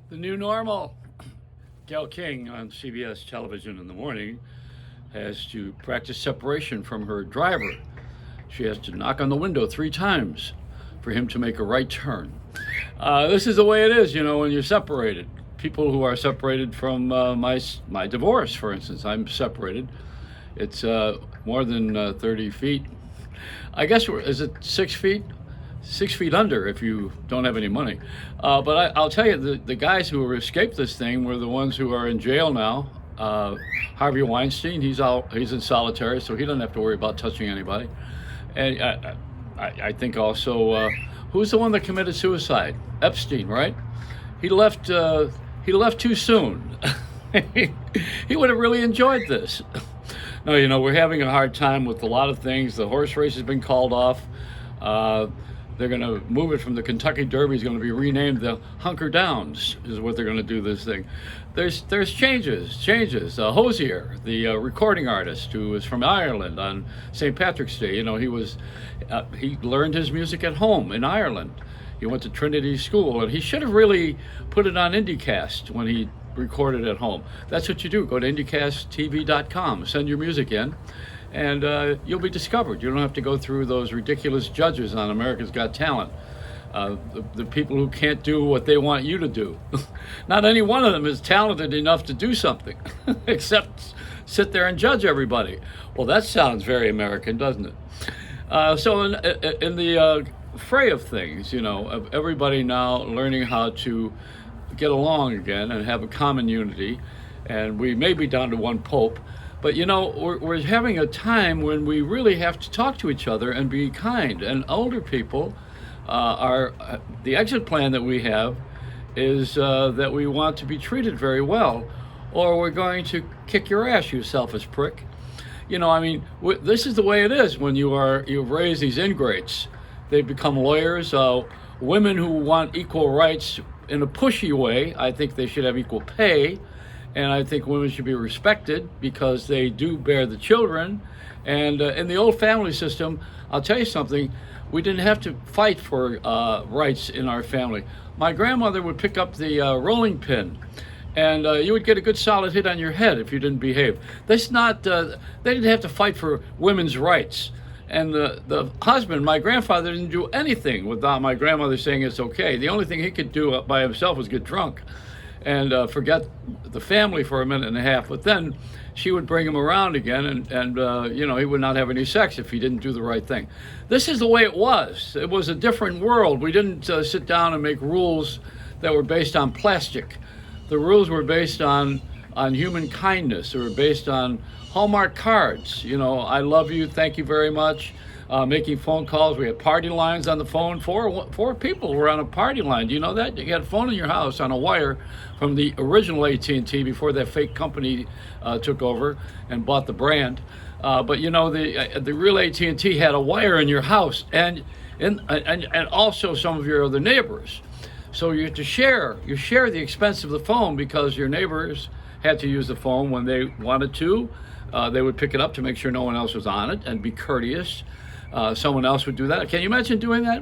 The new normal. Gail King on CBS television in the morning has to practice separation from her driver. She has to knock on the window 3 times for him to make a right turn. This is the way it is, when you're separated. People who are separated from my divorce, for instance, I'm separated. It's more than 30 feet. I guess, is it 6 feet? 6 feet under if you don't have any money. But I'll tell you, the guys who escaped this thing were the ones who are in jail now. Harvey Weinstein, he's in solitary, so he doesn't have to worry about touching anybody. And I think also, who's the one that committed suicide? Epstein, right? He left too soon. He would have really enjoyed this. No, we're having a hard time with a lot of things. The horse race has been called off. They're going to move it from the Kentucky Derby. Is going to be renamed the Hunker Downs, is what they're going to do this thing. There's changes. Hosier, the recording artist who is from Ireland on St. Patrick's Day, he learned his music at home in Ireland. He went to Trinity School, and he should have really put it on IndieCast when he recorded at home. That's what you do. Go to IndieCastTV.com, send your music in, and you'll be discovered. You don't have to go through those ridiculous judges on America's Got Talent. The people who can't do what they want you to do. Not any one of them is talented enough to do something, except sit there and judge everybody. Well, that sounds very American, doesn't it? So in the fray of things, of everybody now learning how to get along again and have a common unity, and we may be down to one pope, but we're having a time when we really have to talk to each other and be kind. And older people the exit plan that we have is that we want to be treated very well, or we're going to kick your ass, you selfish prick. This is the way it is when you've raised these ingrates. They become lawyers. Women who want equal rights in a pushy way, I think they should have equal pay, and I think women should be respected because they do bear the children. And in the old family system, I'll tell you something, we didn't have to fight for rights in our family. My grandmother would pick up the rolling pin, and you would get a good solid hit on your head if you didn't behave. They didn't have to fight for women's rights. And the husband, my grandfather, didn't do anything without my grandmother saying it's okay. The only thing he could do by himself was get drunk and forget the family for a minute and a half. But then she would bring him around again, and he would not have any sex if he didn't do the right thing. This is the way it was. It was a different world. We didn't sit down and make rules that were based on plastic. The rules were based on human kindness. They were based on Hallmark cards. I love you, thank you very much. Making phone calls. We had party lines on the phone. Four people were on a party line. Do you know that? You had a phone in your house on a wire from the original AT&T before that fake company took over and bought the brand. But the real AT&T had a wire in your house and also some of your other neighbors. So you share the expense of the phone because your neighbors had to use the phone when they wanted to. They would pick it up to make sure no one else was on it and be courteous. Someone else would do that. Can you imagine doing that?